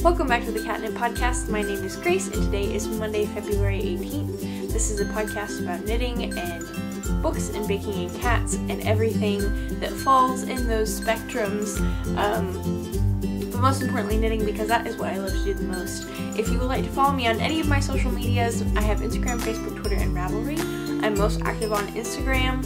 Welcome back to the Catnip Podcast. My name is Grace and today is Monday, February 18th. This is a podcast about knitting and books and baking and cats and everything that falls in those spectrums. But most importantly knitting, because that is what I love to do the most. If you would like to follow me on any of my social medias, I have Instagram, Facebook, Twitter, and Ravelry. I'm most active on Instagram.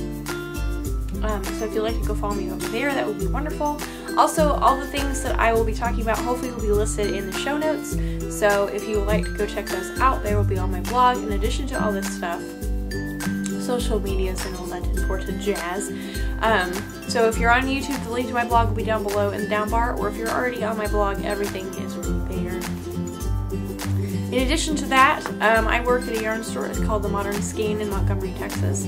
So if you'd like to go follow me over there, that would be wonderful. Also, all the things that I will be talking about hopefully will be listed in the show notes. So if you would like to go check those out, they will be on my blog in addition to all this stuff. Social medias and all that important jazz. So if you're on YouTube, the link to my blog will be down below in the down bar, or if you're already on my blog, everything is right there. In addition to that, I work at a yarn store. It's called The Modern Skein in Montgomery, Texas.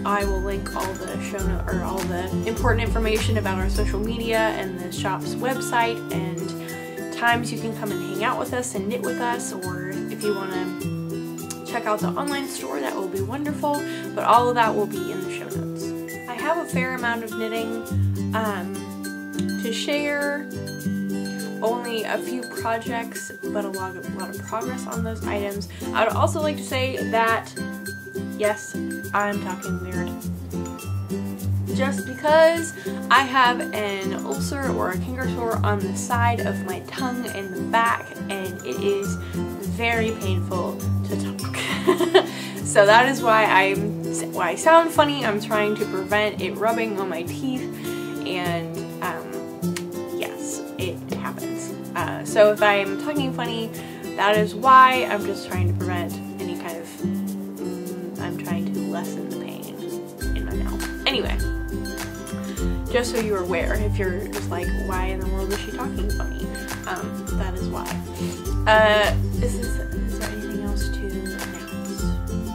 I will link all the show note or all the important information about our social media and the shop's website and times you can come and hang out with us and knit with us, or if you want to check out the online store, that will be wonderful. But all of that will be in the show notes. I have a fair amount of knitting to share. Only a few projects, but a lot of progress on those items. I would also like to say that, yes, I'm talking weird. Just because I have an ulcer or a canker sore on the side of my tongue and the back, and it is very painful to talk. So that is why I sound funny. I'm trying to prevent it rubbing on my teeth, and yes, it happens. So if I'm talking funny, that is why. I'm just trying to prevent any kind of, I'm trying to lessen the pain in my mouth. Anyway, just so you're aware, if you're just like, why in the world is she talking funny? That is why. Is there anything else to announce?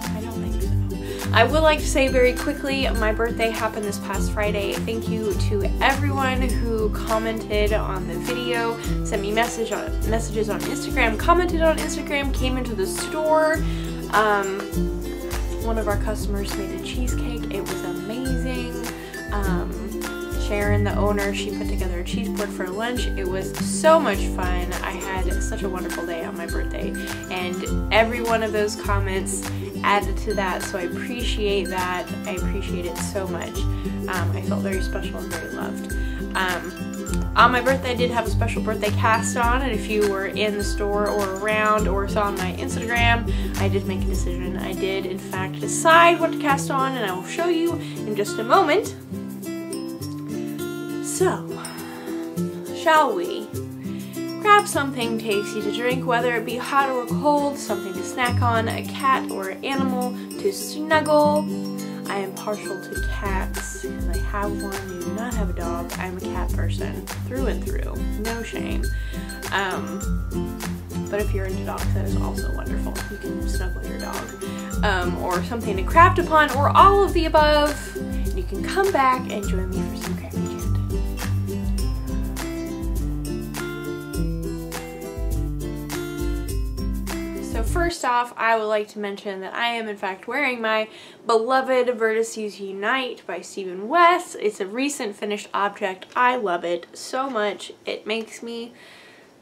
I don't think so. I would like to say very quickly, my birthday happened this past Friday. Thank you to everyone who commented on the video, sent me messages on Instagram, commented on Instagram, came into the store. One of our customers made a cheesecake. It was amazing. Sharon, the owner, she put together a cheese board for lunch. It was so much fun. I had such a wonderful day on my birthday, and every one of those comments added to that, so I appreciate that. I appreciate it so much. I felt very special and very loved. On my birthday, I did have a special birthday cast on, and if you were in the store or around or saw on my Instagram, I did make a decision. I did, in fact, decide what to cast on, and I will show you in just a moment. So, shall we grab something tasty to drink, whether it be hot or cold, something to snack on, a cat or animal to snuggle. I am partial to cats because I have one. I do not have a dog. I'm a cat person through and through. No shame. But if you're into dogs, that is also wonderful. You can snuggle your dog. Or something to craft upon, or all of the above. You can come back and join me for some crafty chat. So first off, I would like to mention that I am in fact wearing my beloved Vertices Unite by Stephen West. It's a recent finished object. I love it so much. It makes me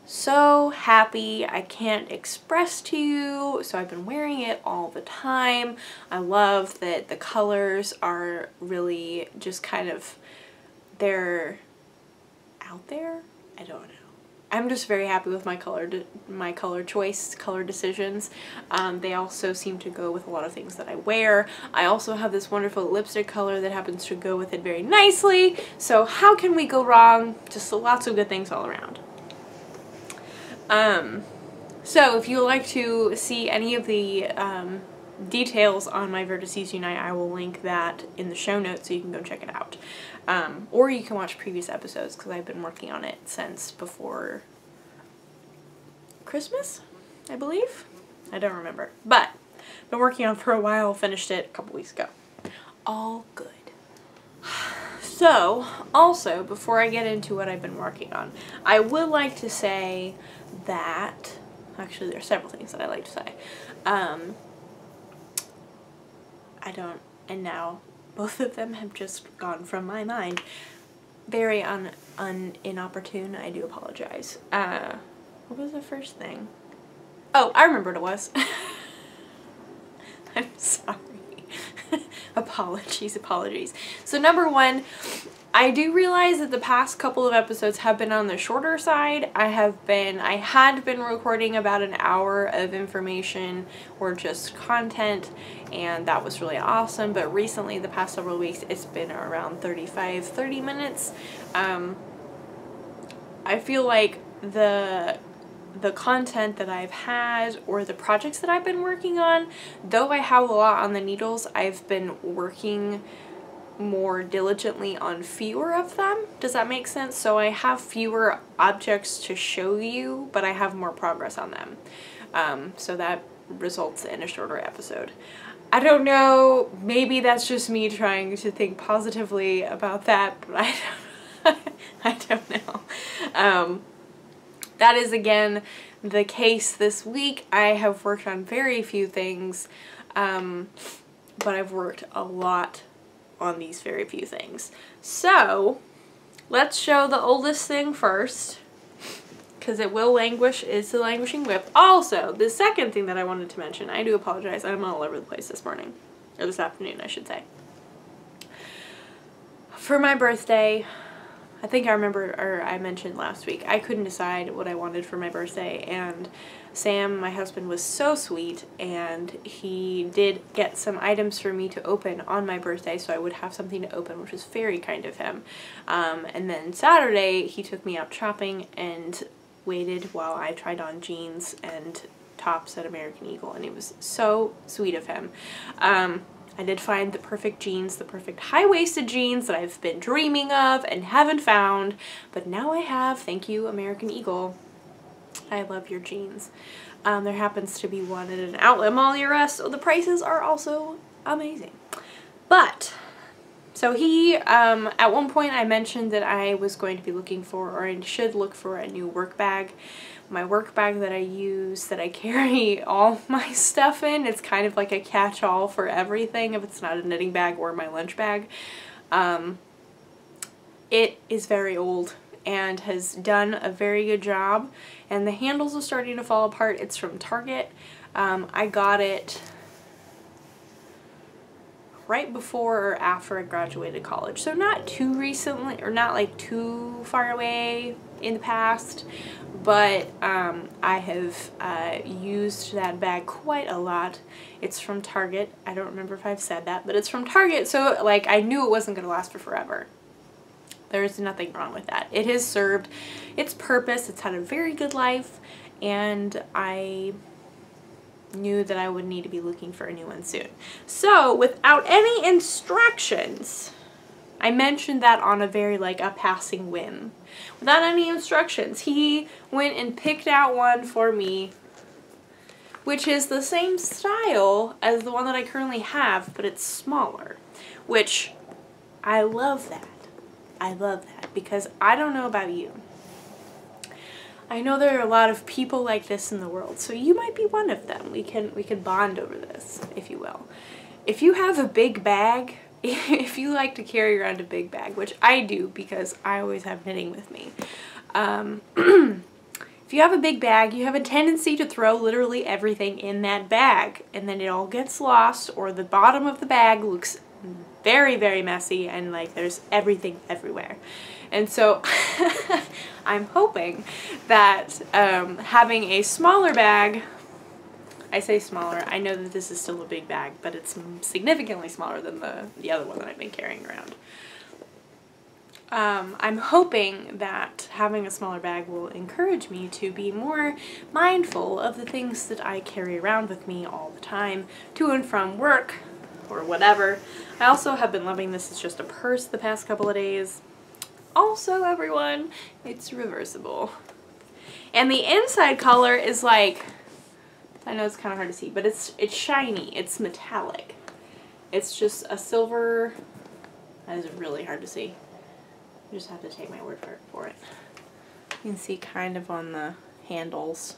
so happy. I can't express to you. So I've been wearing it all the time. I love that the colors are really just kind of, they're out there. I don't know. I'm just very happy with my color choice, color decisions. They also seem to go with a lot of things that I wear. I also have this wonderful lipstick color that happens to go with it very nicely. So how can we go wrong? Just lots of good things all around. So if you would like to see any of the details on my Vertices Unite, I will link that in the show notes so you can go check it out. Or you can watch previous episodes because I've been working on it since before Christmas, I believe. I don't remember, but been working on it for a while. Finished it a couple weeks ago. All good. So, also, before I get into what I've been working on, I would like to say that, actually there are several things that I like to say. And now both of them have just gone from my mind. Very inopportune, I do apologize. What was the first thing? Oh, I remember what it was. I'm sorry. Apologies. So number one, I do realize that the past couple of episodes have been on the shorter side. I had been recording about an hour of information or just content, and that was really awesome. But recently, the past several weeks, it's been around 30 minutes. I feel like the content that I've had or the projects that I've been working on, though I have a lot on the needles, I've been working more diligently on fewer of them. Does that make sense? So I have fewer objects to show you, but I have more progress on them. So that results in a shorter episode. I don't know, maybe that's just me trying to think positively about that, but I don't know. That is again the case this week. I have worked on very few things, but I've worked a lot on these very few things. So let's show the oldest thing first, because it will languish. It's the languishing whip. Also, the second thing that I wanted to mention, I do apologize, I'm all over the place this morning, or this afternoon I should say. For my birthday, I think I remember, or I mentioned last week, I couldn't decide what I wanted for my birthday, and Sam, my husband, was so sweet, and he did get some items for me to open on my birthday, so I would have something to open, which was very kind of him. And then Saturday, he took me out shopping and waited while I tried on jeans and tops at American Eagle, and it was so sweet of him. I did find the perfect jeans, the perfect high-waisted jeans that I've been dreaming of and haven't found, but now I have. Thank you, American Eagle. I love your jeans. There happens to be one at an outlet mall near us, so the prices are also amazing. But, so he, at one point I mentioned that I was going to be looking for, or I should look for, a new work bag. My work bag that I use, that I carry all my stuff in, it's kind of like a catch-all for everything if it's not a knitting bag or my lunch bag. It is very old and has done a very good job, and the handles are starting to fall apart. It's from Target. I got it right before or after I graduated college, so not too recently, or not like too far away in the past, but I have used that bag quite a lot. It's from Target. I don't remember if I've said that, but it's from Target, so like I knew it wasn't going to last for forever. There's nothing wrong with that. It has served its purpose. It's had a very good life, and I knew that I would need to be looking for a new one soon. So without any instructions, I mentioned that on a very like a passing whim. Without any instructions, he went and picked out one for me, which is the same style as the one that I currently have, but it's smaller, which I love that. I love that, because I don't know about you. I know there are a lot of people like this in the world, so you might be one of them. We can bond over this, if you will. If you have a big bag, if you like to carry around a big bag, which I do because I always have knitting with me, if you have a big bag, you have a tendency to throw literally everything in that bag, and then it all gets lost, or the bottom of the bag looks very, very messy, and like there's everything everywhere. And so I'm hoping that having a smaller bag, I say smaller, I know that this is still a big bag, but it's significantly smaller than the other one that I've been carrying around. I'm hoping that having a smaller bag will encourage me to be more mindful of the things that I carry around with me all the time, to and from work, or whatever. I also have been loving this as just a purse the past couple of days. Also, everyone, it's reversible. And the inside color is like, I know it's kind of hard to see, but it's shiny, it's metallic. It's just a silver, that is really hard to see. You just have to take my word for it. You can see kind of on the handles.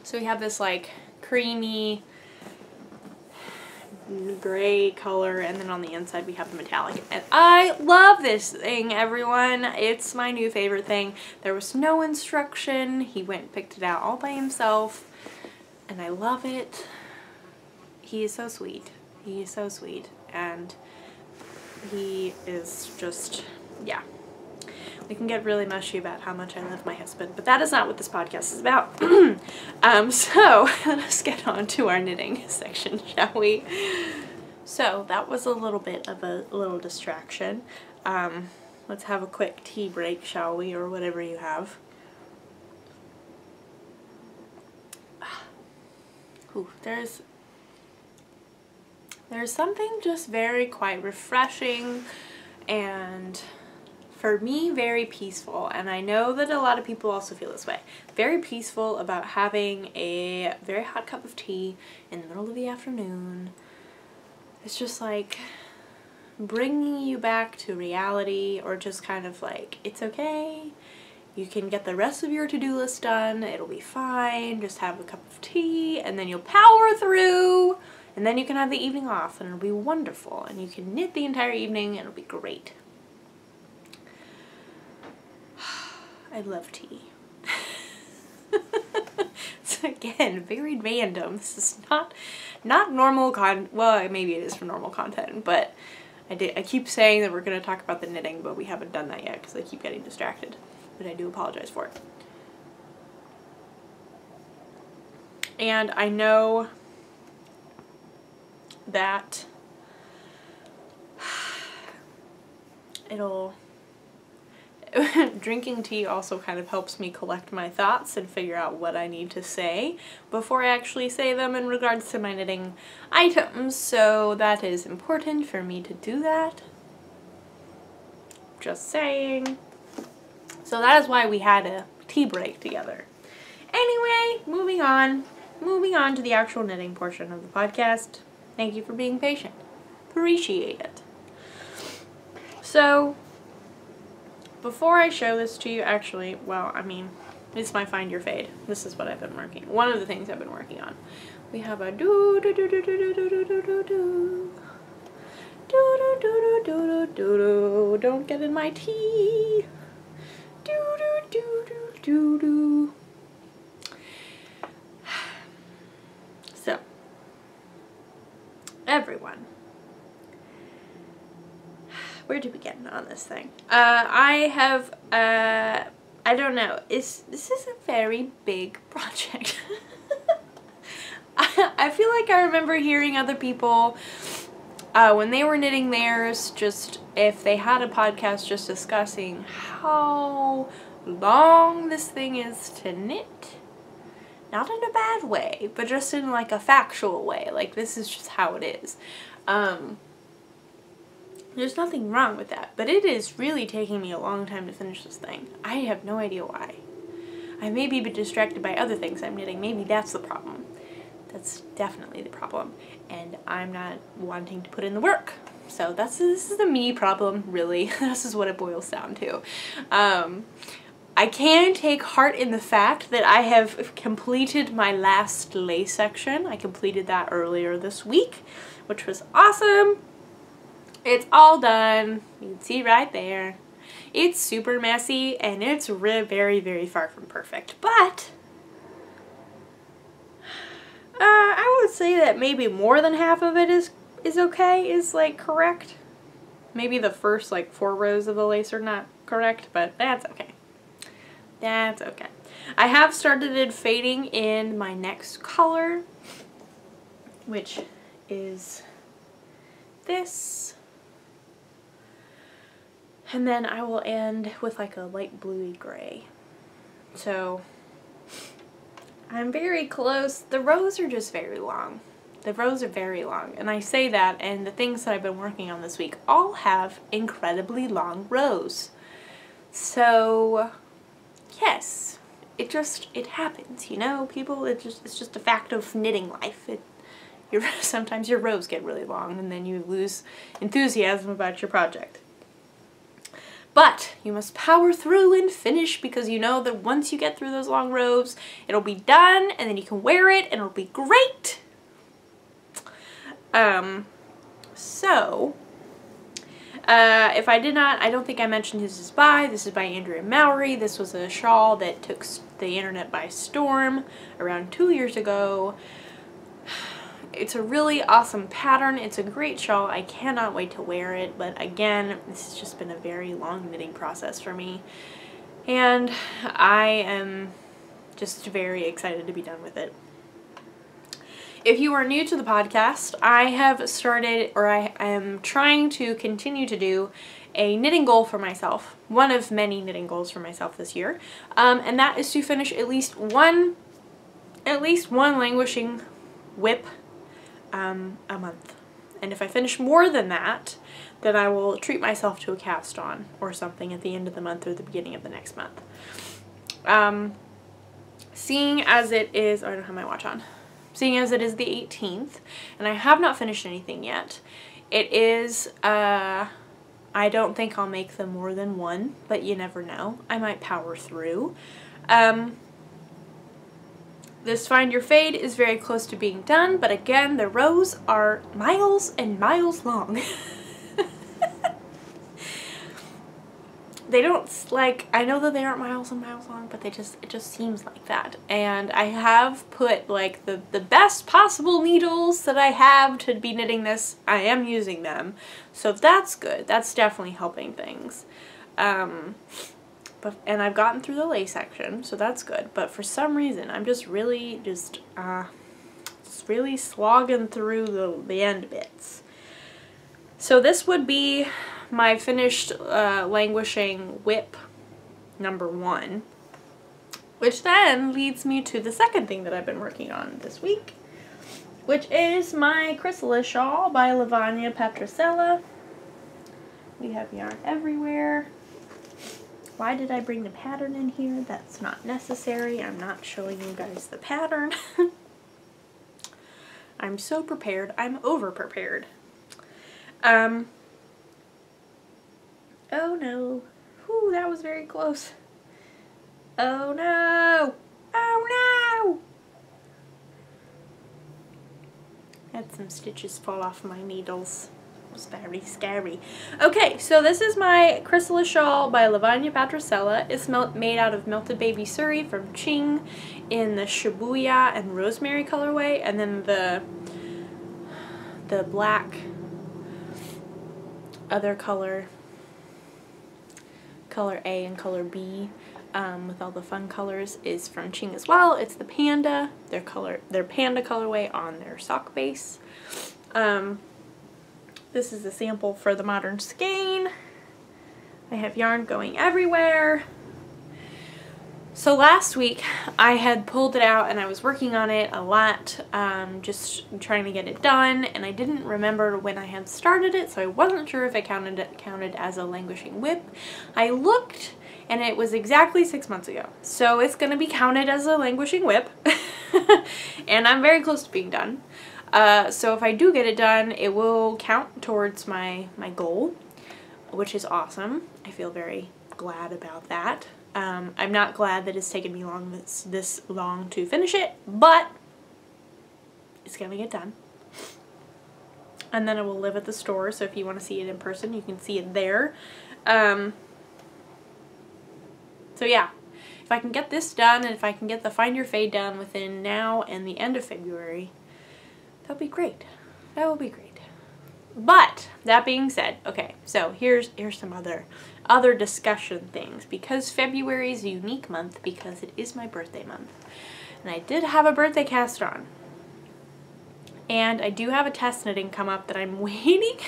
So we have this like creamy, gray color, and then on the inside we have the metallic. And I love this thing, everyone. It's my new favorite thing. There was no instruction. He went and picked it out all by himself, and I love it. He is so sweet. He is so sweet, and he is just, yeah. We can get really mushy about how much I love my husband, but that is not what this podcast is about. So let us get on to our knitting section, shall we? So that was a little bit of a little distraction. Let's have a quick tea break, shall we, or whatever you have. Ooh, there's something just very quite refreshing and, for me, very peaceful, and I know that a lot of people also feel this way. Very peaceful about having a very hot cup of tea in the middle of the afternoon. It's just like bringing you back to reality, or just kind of like, it's okay. You can get the rest of your to-do list done. It'll be fine. Just have a cup of tea, and then you'll power through, and then you can have the evening off, and it'll be wonderful, and you can knit the entire evening, and it'll be great. I love tea. So again, very random. This is not normal well, maybe it is for normal content, but I keep saying that we're going to talk about the knitting, but we haven't done that yet because I keep getting distracted. But I do apologize for it. And I know that drinking tea also kind of helps me collect my thoughts and figure out what I need to say before I actually say them in regards to my knitting items, so that is important for me to do that. Just saying. So that is why we had a tea break together. Anyway, moving on to the actual knitting portion of the podcast. Thank you for being patient. Appreciate it. So, before I show this to you, actually, well, I mean, it's my Find Your Fade. This is what I've been working, one of the things I've been working on. We have a do do do do do do do do do do do do do do do do do. Don't get in my tea. Do do do do do do. So, everyone, where do we get on this thing? I have, I don't know, this is a very big project. I feel like I remember hearing other people, when they were knitting theirs, just if they had a podcast just discussing how long this thing is to knit. Not in a bad way, but just in like a factual way. Like, this is just how it is. There's nothing wrong with that, but it is really taking me a long time to finish this thing. I have no idea why. I may be distracted by other things I'm knitting. Maybe that's the problem. That's definitely the problem. And I'm not wanting to put in the work. So this is the me problem, really. This is what it boils down to. I can take heart in the fact that I have completed my last lay section. I completed that earlier this week, which was awesome. It's all done. You can see right there. It's super messy and it's very, very far from perfect. But I would say that maybe more than half of it is okay, is like correct. Maybe the first like 4 rows of the lace are not correct, but that's okay. That's okay. I have started fading in my next color, which is this. And then I will end with like a light bluey gray. So I'm very close. The rows are just very long. The rows are very long. And I say that, and the things that I've been working on this week all have incredibly long rows. So yes, it happens, you know, people, it's just a fact of knitting life. Sometimes your rows get really long and then you lose enthusiasm about your project. But you must power through and finish, because you know that once you get through those long rows, it'll be done and then you can wear it and it'll be great. If I did not, I don't think I mentioned who this is by. This is by Andrea Mowry. This was a shawl that took the internet by storm around 2 years ago. It's a really awesome pattern. It's a great shawl. I cannot wait to wear it, but again, this has just been a very long knitting process for me. And I am just very excited to be done with it. If you are new to the podcast, I have started, or I am trying to continue to do a knitting goal for myself. One of many knitting goals for myself this year. And that is to finish at least one languishing whip a month. And if I finish more than that, then I will treat myself to a cast on or something at the end of the month or the beginning of the next month. Seeing as it is, oh, I don't have my watch on. Seeing as it is the 18th, and I have not finished anything yet, it is, I don't think I'll make them more than one, but you never know. I might power through. This Find Your Fade is very close to being done, but again, the rows are miles and miles long. They don't, like, I know that they aren't miles and miles long, but it just seems like that. And I have put, like, the best possible needles that I have to be knitting this, I am using them. So that's good. That's definitely helping things. And I've gotten through the lace section, so that's good. But for some reason, I'm just really, really slogging through the end bits. So this would be my finished languishing whip number 1, which then leads me to the second thing that I've been working on this week, which is my chrysalis shawl by Lavanya Petrosella. We have yarn everywhere. Why did I bring the pattern in here? That's not necessary. I'm not showing you guys the pattern. I'm so prepared. I'm over prepared. Oh no. Whew, that was very close. Oh no! Oh no! Had some stitches fall off my needles. It was very scary. Okay, so this is my chrysalis shawl by Lavanya Petrosella. It's made out of Melted Baby Suri from Ching in the Shibuya and Rosemary colorway, and then the black other color A and color B, with all the fun colors, is from Ching as well. It's the panda, their panda colorway on their sock base. This is a sample for the modern skein. I have yarn going everywhere. So last week I had pulled it out and I was working on it a lot, just trying to get it done, and I didn't remember when I had started it, so I wasn't sure if it counted as a languishing whip. I looked and it was exactly 6 months ago, so it's going to be counted as a languishing whip. And I'm very close to being done. So if I do get it done, it will count towards my goal, which is awesome. I feel very glad about that. I'm not glad that it's taken me this long to finish it, but it's gonna get done. And then it will live at the store, so if you want to see it in person, you can see it there. So yeah, if I can get this done, and if I can get the Find Your Fade done within now and the end of February, that'll be great. That will be great. But that being said, okay, so here's some other discussion things, because February is a unique month because it is my birthday month, and I did have a birthday cast on, and I do have a test knitting come up that I'm waiting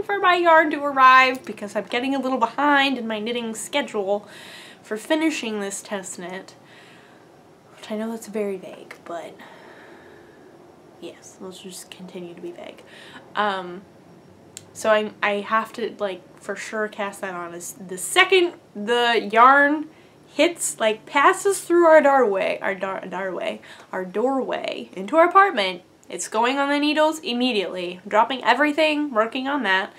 for my yarn to arrive because I'm getting a little behind in my knitting schedule for finishing this test knit, which I know that's very vague, but yes, let's just continue to be vague. So I have to, like, for sure cast that on. Is the second the yarn hits, like, passes through our doorway into our apartment, it's going on the needles immediately. I'm dropping everything, working on that,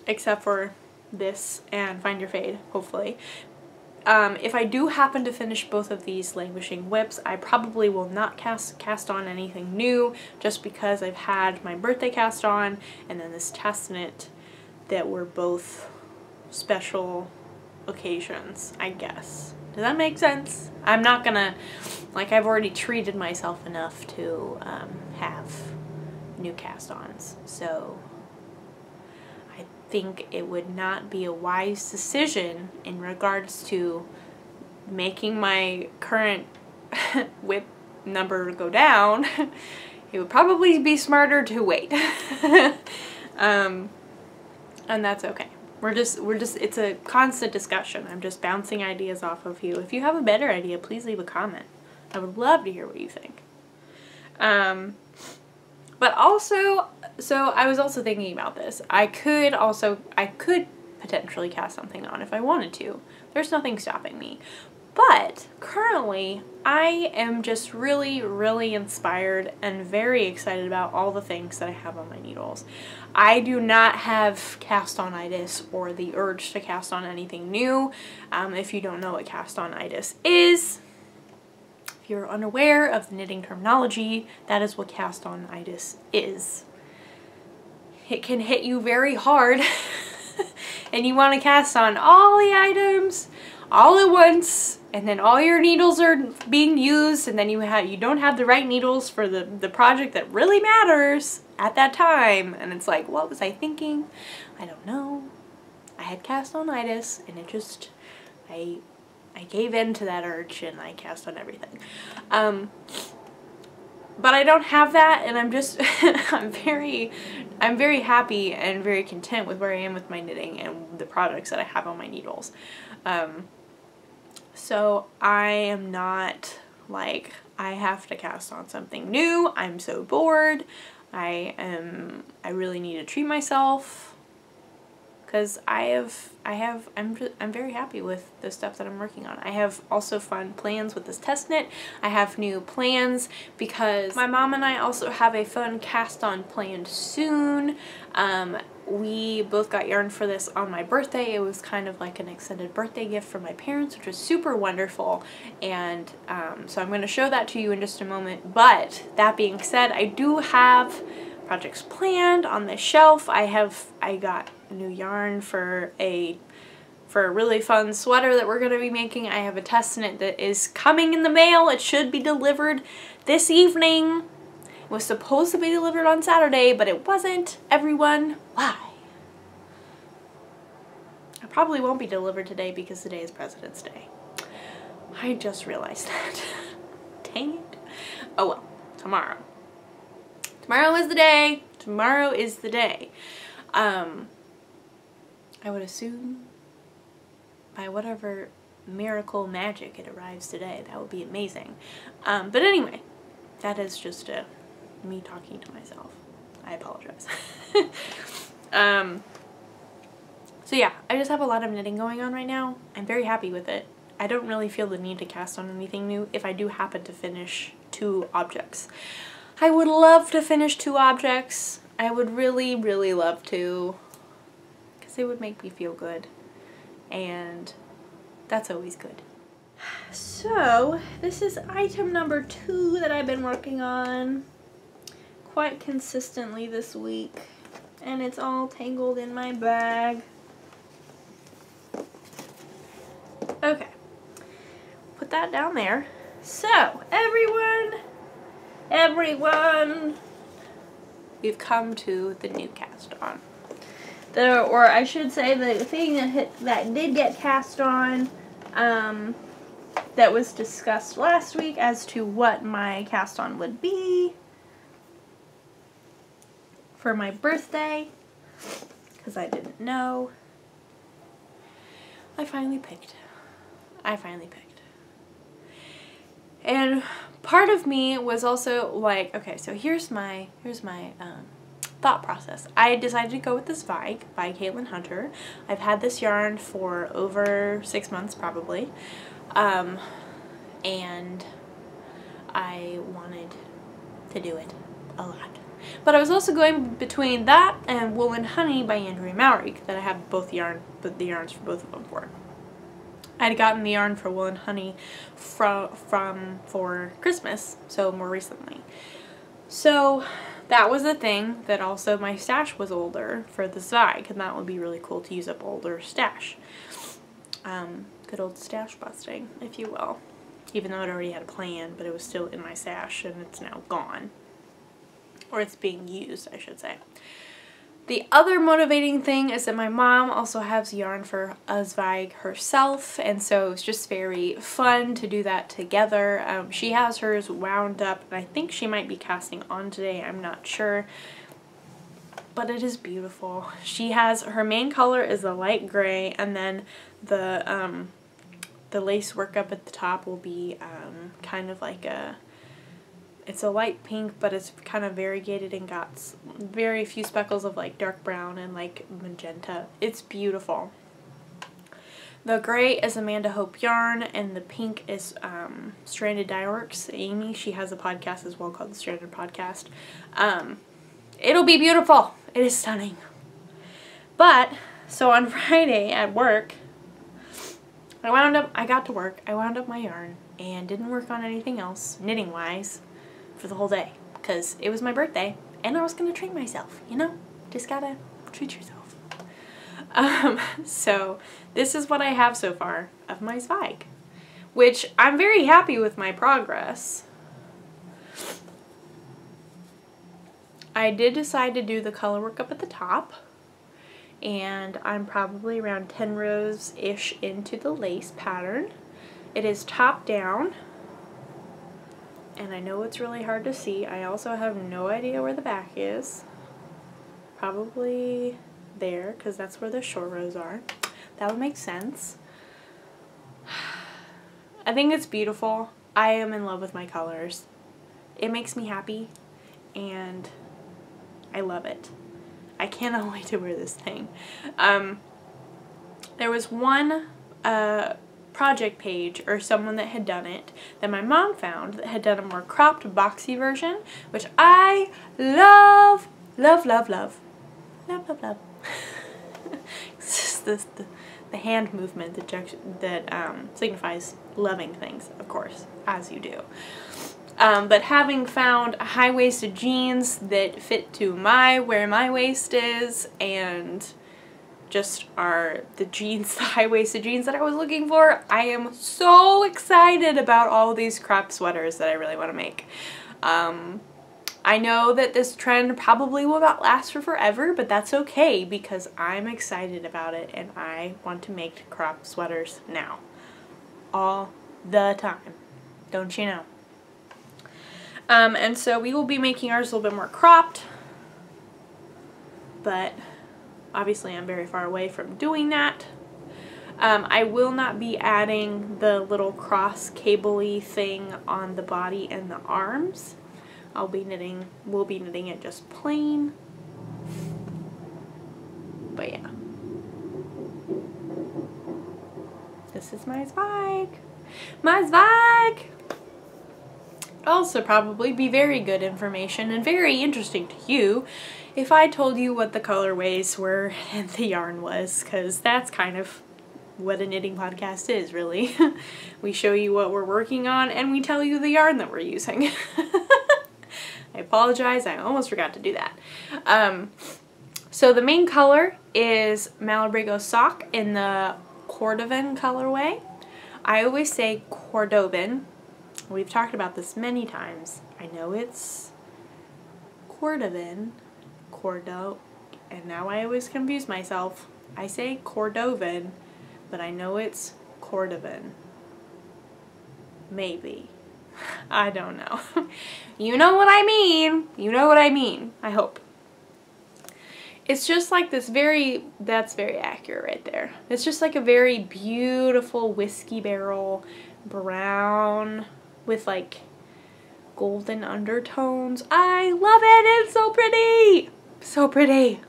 except for this and Find Your Fade, hopefully. If I do happen to finish both of these Languishing Whips, I probably will not cast on anything new, just because I've had my birthday cast on and then this testnet that were both special occasions, I guess. Does that make sense? I'm not gonna, like, I've already treated myself enough to have new cast-ons, so I think it would not be a wise decision in regards to making my current whip number go down. It would probably be smarter to wait. And that's okay. We're just, it's a constant discussion. I'm just bouncing ideas off of you. If you have a better idea, please leave a comment. I would love to hear what you think. But also, so I was also thinking about this. I could potentially cast something on if I wanted to. There's nothing stopping me. But currently, I am just really, really inspired and very excited about all the things that I have on my needles. I do not have cast-on-itis or the urge to cast on anything new. If you don't know what cast-on-itis is, if you're unaware of the knitting terminology, that is what cast-on-itis is. It can hit you very hard and you want to cast on all the items all at once, and then all your needles are being used, and then you don't have the right needles for the project that really matters at that time, and it's like, what was I thinking? I don't know. I had cast-on-itis, and it just, I gave in to that urge and I cast on everything. But I don't have that, and I'm just I'm very happy and very content with where I am with my knitting and the projects that I have on my needles. So I am not like, I have to cast on something new. I'm so bored. I really need to treat myself, because I'm very happy with the stuff that I'm working on. I have also fun plans with this test knit. I have new plans because my mom and I also have a fun cast on planned soon. We both got yarn for this on my birthday. It was kind of like an extended birthday gift from my parents, which was super wonderful, and so I'm going to show that to you in just a moment. But that being said, I do have projects planned on the shelf. I got new yarn for a really fun sweater that we're going to be making. I have a test knit that is coming in the mail. It should be delivered this evening. It was supposed to be delivered on Saturday, but it wasn't. Everyone, why? It probably won't be delivered today because today is President's Day. I just realized that. Dang it. Oh well, tomorrow. Tomorrow is the day. Tomorrow is the day. I would assume by whatever miracle magic it arrives today. That would be amazing. But anyway, that is just me talking to myself. I apologize. So yeah, I just have a lot of knitting going on right now. I'm very happy with it. I don't really feel the need to cast on anything new if I do happen to finish 2 objects. I would love to finish 2 objects. I would really, really love to, because it would make me feel good, and that's always good. So this is item number 2 that I've been working on quite consistently this week, and it's all tangled in my bag. Okay, put that down there. So everyone, we've come to the new cast on. Or I should say the thing that did get cast on, that was discussed last week as to what my cast on would be for my birthday, because I didn't know. I finally picked. And part of me was also like, okay, so here's my thought process. I decided to go with this Vike by Caitlin Hunter. I've had this yarn for over 6 months probably, and I wanted to do it a lot. But I was also going between that and Wool and Honey by Andrea Maury, that I have the yarns for both of them for. I'd gotten the yarn for Wool and Honey for Christmas, so more recently. So that was a thing, that also my stash was older for the Zweig, and that would be really cool to use up older stash. Good old stash busting, if you will. Even though it already had a plan, but it was still in my stash and it's now gone. Or it's being used, I should say. The other motivating thing is that my mom also has yarn for a Zweig herself, and so it's just very fun to do that together. She has hers wound up, and I think she might be casting on today, I'm not sure. But it is beautiful. She has, her main color is a light gray, and then the lace work up at the top will be kind of like it's a light pink, but it's kind of variegated and got very few speckles of like dark brown and like magenta. It's beautiful. The gray is Amanda Hope yarn, and the pink is Stranded Dyeworks. Amy, she has a podcast as well called the Stranded Podcast. It'll be beautiful. It is stunning. But, so on Friday at work, I got to work, I wound up my yarn, and didn't work on anything else, knitting-wise, for the whole day. Because it was my birthday, and I was going to treat myself, you know? Just gotta treat yourself. So, this is what I have so far of my Zweig. Which, I'm very happy with my progress. I did decide to do the color work up at the top. And I'm probably around 10 rows-ish into the lace pattern. It is top down, and I know it's really hard to see. I also have no idea where the back is. Probably there, because that's where the short rows are. That would make sense. I think it's beautiful. I am in love with my colors. It makes me happy, and I love it. I cannot wait to wear this thing. There was one project page or someone that had done it that my mom found that had done a more cropped boxy version, which I love, love, love, love. Love, love, love. It's just the hand movement that signifies loving things, of course, as you do. But having found high-waisted jeans that fit to where my waist is, and just are the jeans, the high-waisted jeans that I was looking for, I am so excited about all these crop sweaters that I really want to make. I know that this trend probably will not last for forever, but that's okay because I'm excited about it and I want to make crop sweaters now. All the time. Don't you know? And so we will be making ours a little bit more cropped, but obviously I'm very far away from doing that. I will not be adding the little cross cable-y thing on the body and the arms. we'll be knitting it just plain. But yeah. This is my Zweig. My Zweig! Also probably be very good information and very interesting to you if I told you what the colorways were and the yarn was, because that's kind of what a knitting podcast is, really. We show you what we're working on and we tell you the yarn that we're using. I apologize, I almost forgot to do that. So the main color is Malabrigo Sock in the Cordovan colorway. I always say Cordovan. We've talked about this many times. I know it's Cordovan, and now I always confuse myself. I say Cordovan, but I know it's Cordovan. Maybe. I don't know. You know what I mean. You know what I mean. I hope. It's just like this that's very accurate right there. It's just like a very beautiful whiskey barrel brown with like golden undertones. I love it. It's so pretty. So pretty.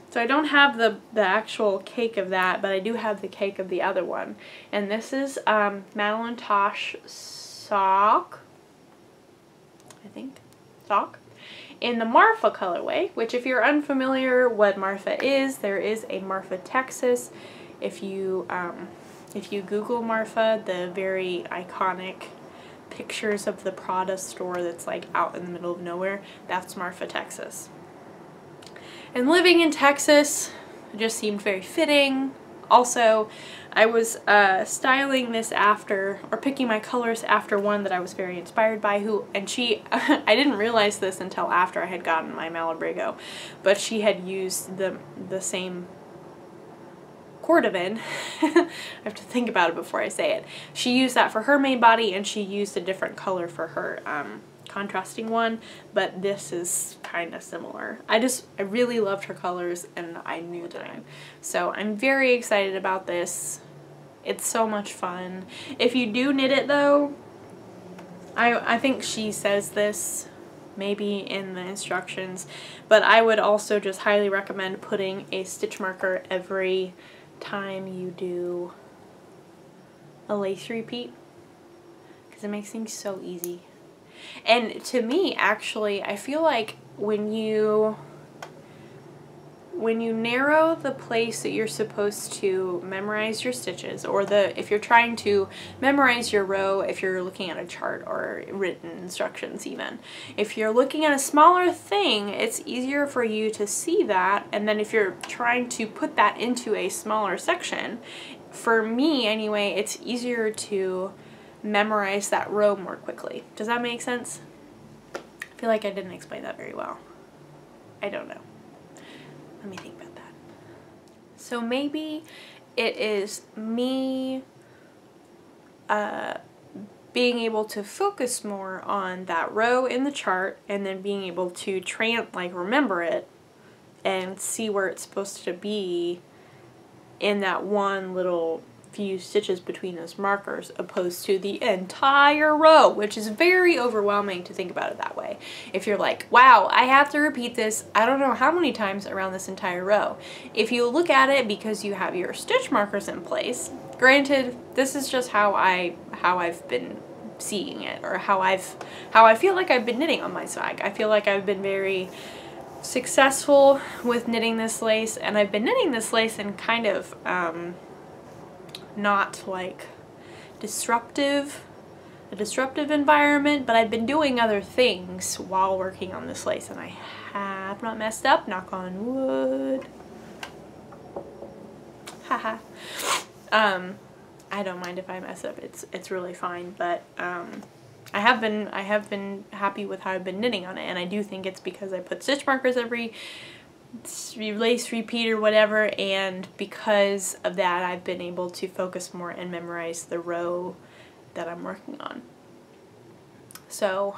So I don't have the actual cake of that, but I do have the cake of the other one. And this is Madeline Tosh Sock. I think. Sock. In the Marfa colorway, which if you're unfamiliar what Marfa is, there is a Marfa Texas. If you If you Google Marfa, the very iconic pictures of the Prada store that's like out in the middle of nowhere, that's Marfa, Texas. And living in Texas just seemed very fitting. Also, I was styling this after, or picking my colors after one that I was very inspired by, and she, I didn't realize this until after I had gotten my Malabrigo, but she had used the same cordovan. I have to think about it before I say it. She used that for her main body, and she used a different color for her contrasting one, but this is kind of similar. I really loved her colors, and I knew that. So I'm very excited about this. It's so much fun. If you do knit it though, I think she says this maybe in the instructions, but I would also just highly recommend putting a stitch marker every time you do a lace repeat, because it makes things so easy. And to me, actually, I feel like when you narrow the place that you're supposed to memorize your stitches, or if you're trying to memorize your row, if you're looking at a chart or written instructions even, if you're looking at a smaller thing, it's easier for you to see that. And then if you're trying to put that into a smaller section, for me anyway, it's easier to memorize that row more quickly. Does that make sense? I feel like I didn't explain that very well. I don't know. Let me think about that. So maybe it is me being able to focus more on that row in the chart, and then being able to remember it and see where it's supposed to be in that one little few stitches between those markers, opposed to the entire row, which is very overwhelming to think about it that way. If you're like, wow, I have to repeat this I don't know how many times around this entire row. If you look at it because you have your stitch markers in place, granted, this is just how I've been seeing it, or how I feel like I've been knitting on my swag. I feel like I've been very successful with knitting this lace, and I've been knitting this lace in kind of not like a disruptive environment, but I've been doing other things while working on this lace, and I have not messed up, knock on wood. Haha. I don't mind if I mess up. It's really fine, but I have been happy with how I've been knitting on it, and I do think it's because I put stitch markers every lace repeat or whatever, and because of that I've been able to focus more and memorize the row that I'm working on. So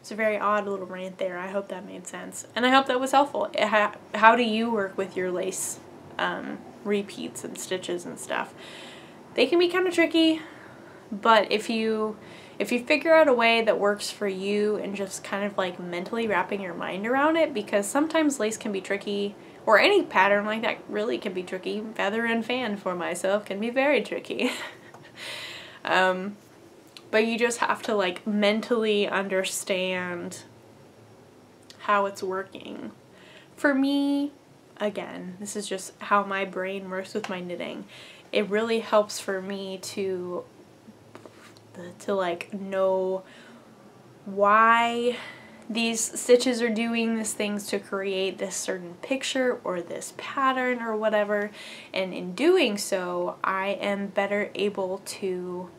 it's a very odd little rant there. I hope that made sense, and I hope that was helpful. How do you work with your lace repeats and stitches and stuff? They can be kind of tricky, but if you figure out a way that works for you, and just kind of like mentally wrapping your mind around it, because sometimes lace can be tricky, or any pattern like that really can be tricky. Feather and fan for myself can be very tricky. But you just have to like mentally understand how it's working. For me, again, this is just how my brain works with my knitting. It really helps for me to like know why these stitches are doing these things to create this certain picture or this pattern or whatever, and in doing so I am better able to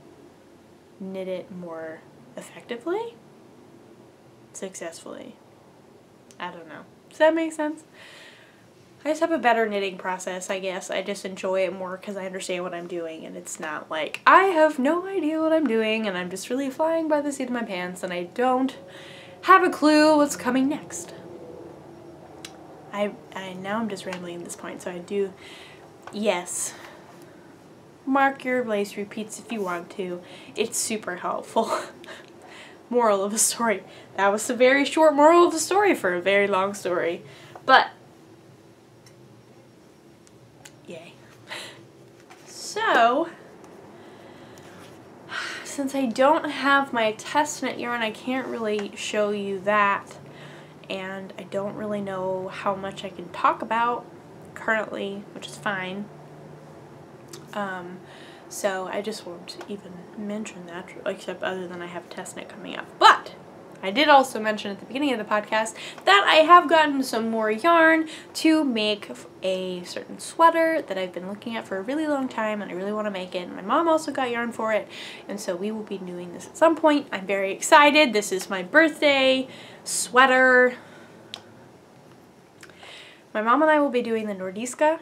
knit it more effectively, successfully. I don't know. Does that make sense? I just have a better knitting process, I guess. I just enjoy it more because I understand what I'm doing, and it's not like I have no idea what I'm doing and I'm just really flying by the seat of my pants and I don't have a clue what's coming next. Now I'm just rambling at this point, so I do, yes, mark your lace repeats if you want to. It's super helpful. Moral of the story. That was a very short moral of the story for a very long story, but yay. So, since I don't have my test knit yarn, I can't really show you that, and I don't really know how much I can talk about currently, which is fine. So I just won't even mention that, except other than I have a test knit coming up. But I did also mention at the beginning of the podcast that I have gotten some more yarn to make a certain sweater that I've been looking at for a really long time, and I really want to make it. And my mom also got yarn for it, and so we will be doing this at some point. I'm very excited. This is my birthday sweater. My mom and I will be doing the Nordiska,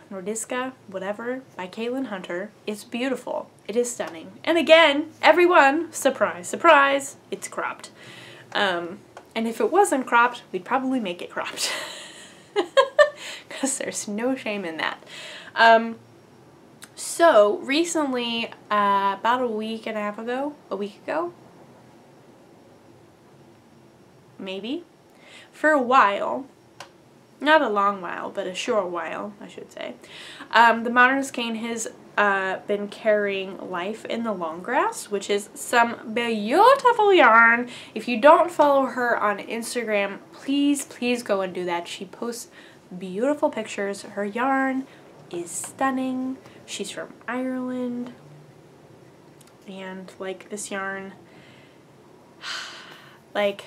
whatever, by Caitlin Hunter. It's beautiful. It is stunning. And again, everyone, surprise, surprise, it's cropped. And if it wasn't cropped, we'd probably make it cropped. Because there's no shame in that. So recently, about a week ago, maybe, for a while, not a long while, but a short while, I should say, the Modernist Cane has been carrying Life in the Long Grass, which is some beautiful yarn. If you don't follow her on Instagram, please go and do that. She posts beautiful pictures. Her yarn is stunning. She's from Ireland, and like this yarn, like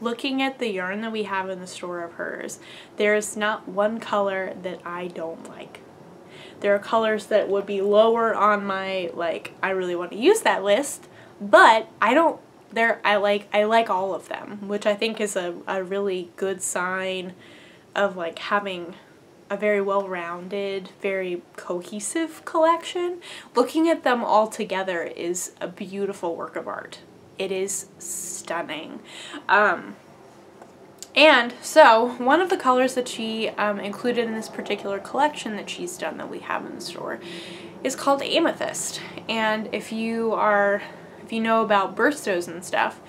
looking at the yarn that we have in the store of hers, there's not one color that I don't like. There are colors that would be lower on my, like, I really want to use that list, but I like all of them, which I think is a really good sign of like having a very well-rounded, very cohesive collection. Looking at them all together is a beautiful work of art. It is stunning. And so one of the colors that she included in this particular collection that she's done that we have in the store is called Amethyst. And if you know about birthstones and stuff,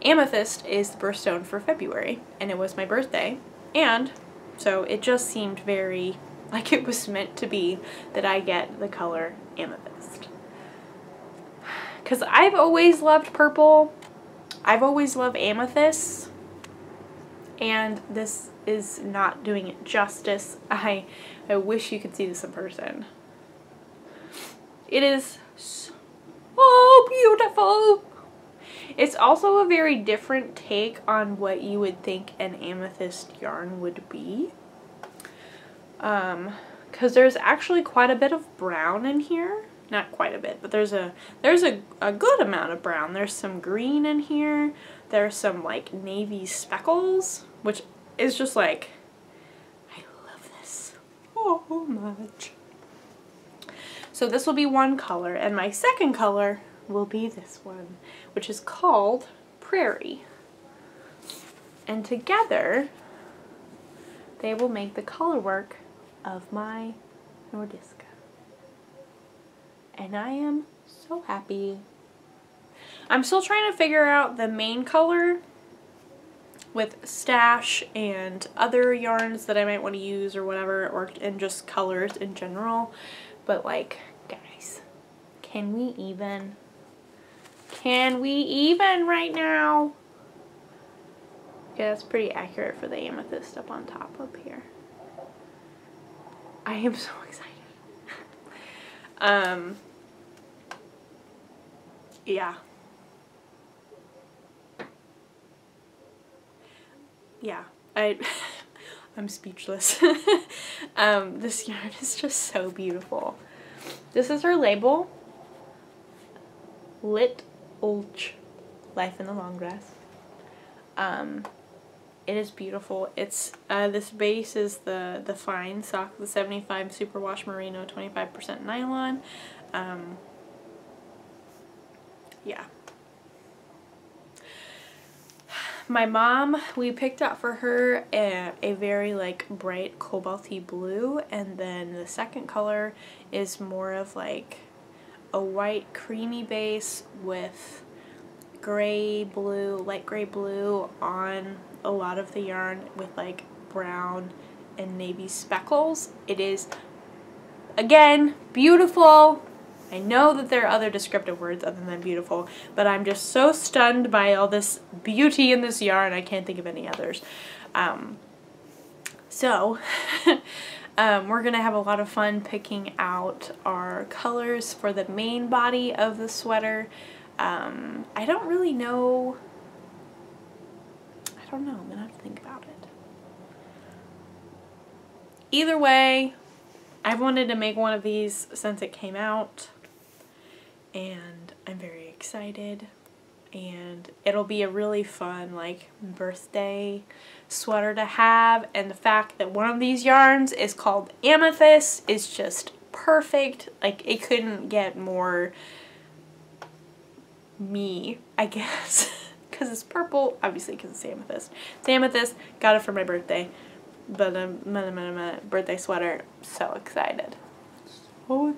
Amethyst is the birthstone for February, and it was my birthday, and so it just seemed very like it was meant to be that I get the color Amethyst. Because I've always loved purple, I've always loved amethyst, and this is not doing it justice. I wish you could see this in person. It is so beautiful. It's also a very different take on what you would think an amethyst yarn would be. Because there's actually quite a bit of brown in here. Not quite a bit, but there's a good amount of brown. There's some green in here. There's some like navy speckles, which is just like, I love this so much. So this will be one color, and my second color will be this one, which is called Prairie. And together, they will make the color work of my Nordiska. And I am so happy. I'm still trying to figure out the main color with stash and other yarns that I might want to use or whatever, and just colors in general. But like, guys, can we even? Can we even right now? Yeah, that's pretty accurate for the amethyst up on top up here. I am so excited. Yeah. Yeah, I'm speechless. This yarn is just so beautiful. This is her label. Lit Ulch, Life in the Long Grass. It is beautiful. It's this base is the fine sock, the 75 superwash merino, 25% nylon. Yeah. My mom, we picked out for her a very like bright cobalty blue, and then the second color is more of like a white creamy base with gray blue, light gray blue on a lot of the yarn with like brown and navy speckles. It is, again, beautiful. I know that there are other descriptive words other than beautiful, but I'm just so stunned by all this beauty in this yarn, I can't think of any others. We're going to have a lot of fun picking out our colors for the main body of the sweater. I don't really know. I don't know. I'm going to have to think about it. Either way, I've wanted to make one of these since it came out, and I'm very excited. And it'll be a really fun, like, birthday sweater to have, and the fact that one of these yarns is called Amethyst is just perfect. Like, it couldn't get more me, I guess, because it's purple, obviously because it's amethyst. It's amethyst, got it for my birthday, but birthday sweater, so excited. So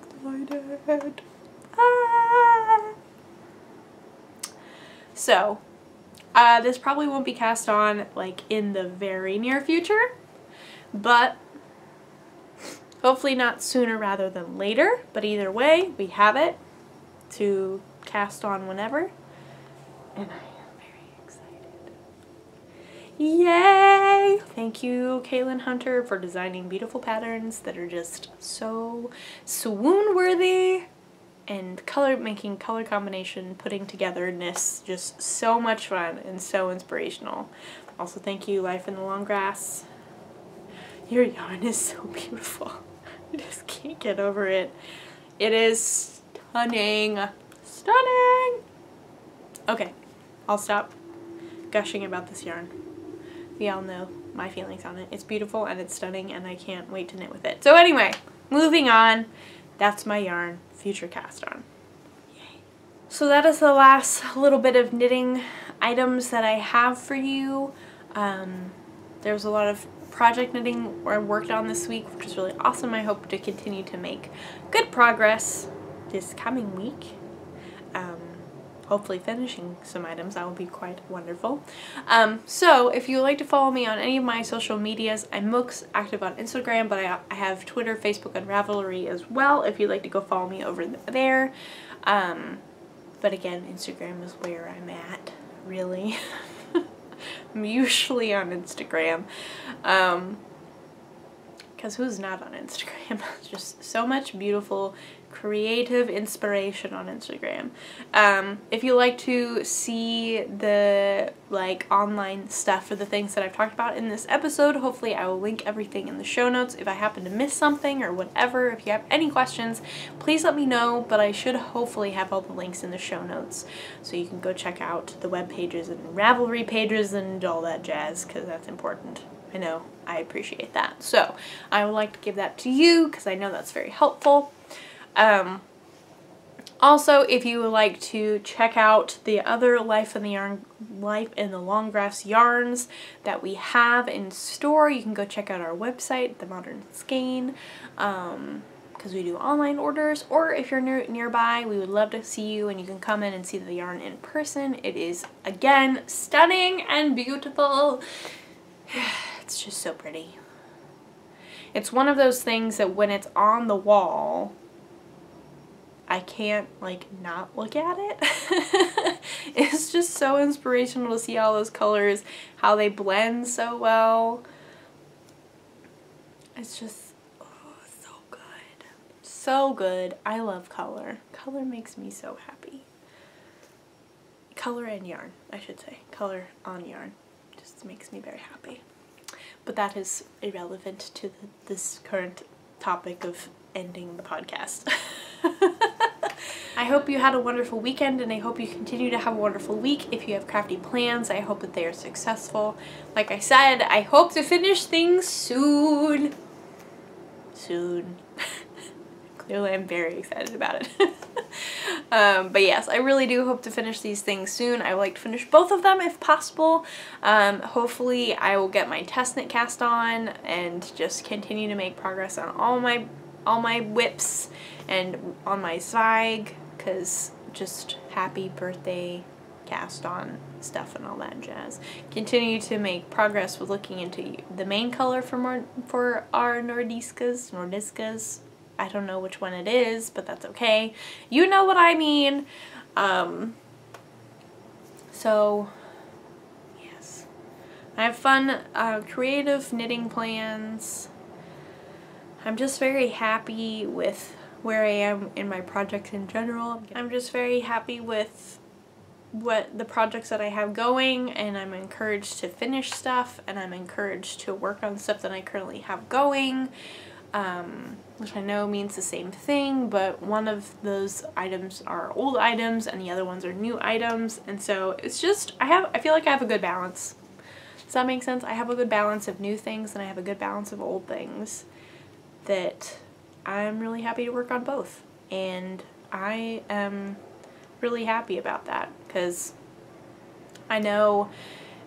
excited. Ah! So, this probably won't be cast on, like, in the very near future, but hopefully not sooner rather than later. But either way, we have it to cast on whenever, and I am very excited. Yay! Thank you, Kaylin Hunter, for designing beautiful patterns that are just so swoon-worthy. And making color combination, putting togetherness, just so much fun and so inspirational. Also, thank you, Life in the Long Grass. Your yarn is so beautiful. I just can't get over it. It is stunning. Stunning! Okay, I'll stop gushing about this yarn. We all know my feelings on it. It's beautiful and it's stunning, and I can't wait to knit with it. So anyway, moving on. That's my yarn, future cast on. Yay. So that is the last little bit of knitting items that I have for you. There was a lot of project knitting I worked on this week, which is really awesome. I hope to continue to make good progress this coming week. Hopefully finishing some items. That will be quite wonderful. So if you would like to follow me on any of my social medias, I'm most active on Instagram, but I have Twitter, Facebook, and Ravelry as well if you'd like to go follow me over there. But again, Instagram is where I'm at, really. I'm usually on Instagram. Because who's not on Instagram? Just so much beautiful, creative inspiration on Instagram. If you like to see the online stuff for the things that I've talked about in this episode, hopefully I will link everything in the show notes. If I happen to miss something or whatever, if you have any questions, please let me know, but I should hopefully have all the links in the show notes so you can go check out the web pages and Ravelry pages and all that jazz, because that's important. I know, I appreciate that. So I would like to give that to you because I know that's very helpful. Also, if you would like to check out the other Life in the Long Grass yarns that we have in store, you can go check out our website, The Modern Skein, because we do online orders. Or if you're nearby, we would love to see you and you can come in and see the yarn in person. It is, again, stunning and beautiful. It's just so pretty. It's one of those things that when it's on the wall, I can't not look at it. It's just so inspirational to see all those colors, how they blend so well. It's just, oh, so good. So good. I love color. Color makes me so happy. Color and yarn, I should say. Color on yarn just makes me very happy. But that is irrelevant to this current topic of ending the podcast. I hope you had a wonderful weekend, and I hope you continue to have a wonderful week. If you have crafty plans, I hope that they are successful. Like I said, I hope to finish things soon. Soon. Clearly I'm very excited about it. But yes, I really do hope to finish these things soon. I would like to finish both of them if possible. Hopefully I will get my test knit cast on and just continue to make progress on all my whips and on my Zweig, because just happy birthday cast on stuff and all that jazz. Continue to make progress with looking into the main color for our Nordiscas. I don't know which one it is, but that's okay. You know what I mean. So, yes. I have fun, creative knitting plans. I'm just very happy with where I am in my projects in general. I'm just very happy with what the projects that I have going, and I'm encouraged to finish stuff, and I'm encouraged to work on stuff that I currently have going, which I know means the same thing, but one of those items are old items and the other ones are new items, and so it's just, I feel like I have a good balance. Does that make sense? I have a good balance of new things and I have a good balance of old things that I'm really happy to work on both, and I am really happy about that because I know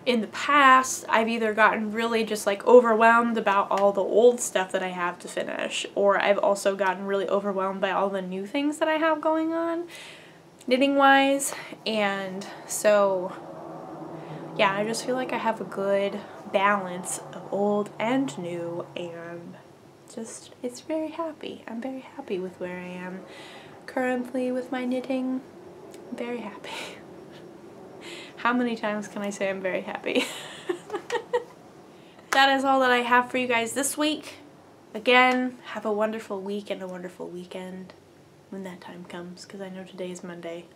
in the past I've either gotten really just like overwhelmed about all the old stuff that I have to finish, or I've also gotten really overwhelmed by all the new things that I have going on knitting wise, and so yeah, I just feel like I have a good balance of old and new, and just, it's very happy. I'm very happy with where I am currently with my knitting. I'm very happy. How many times can I say I'm very happy? That is all that I have for you guys this week. Again, have a wonderful week and a wonderful weekend when that time comes, because I know today is Monday.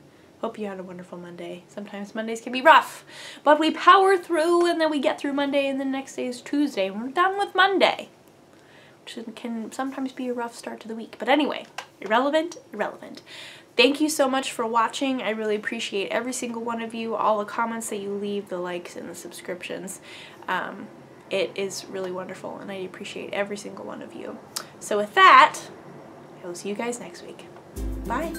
Hope you had a wonderful Monday. Sometimes Mondays can be rough, but we power through, and then we get through Monday, and the next day is Tuesday, and we're done with Monday, which can sometimes be a rough start to the week. But anyway, irrelevant. Thank you so much for watching. I really appreciate every single one of you, all the comments that you leave, the likes and the subscriptions. It is really wonderful, and I appreciate every single one of you. So with that, I will see you guys next week. Bye.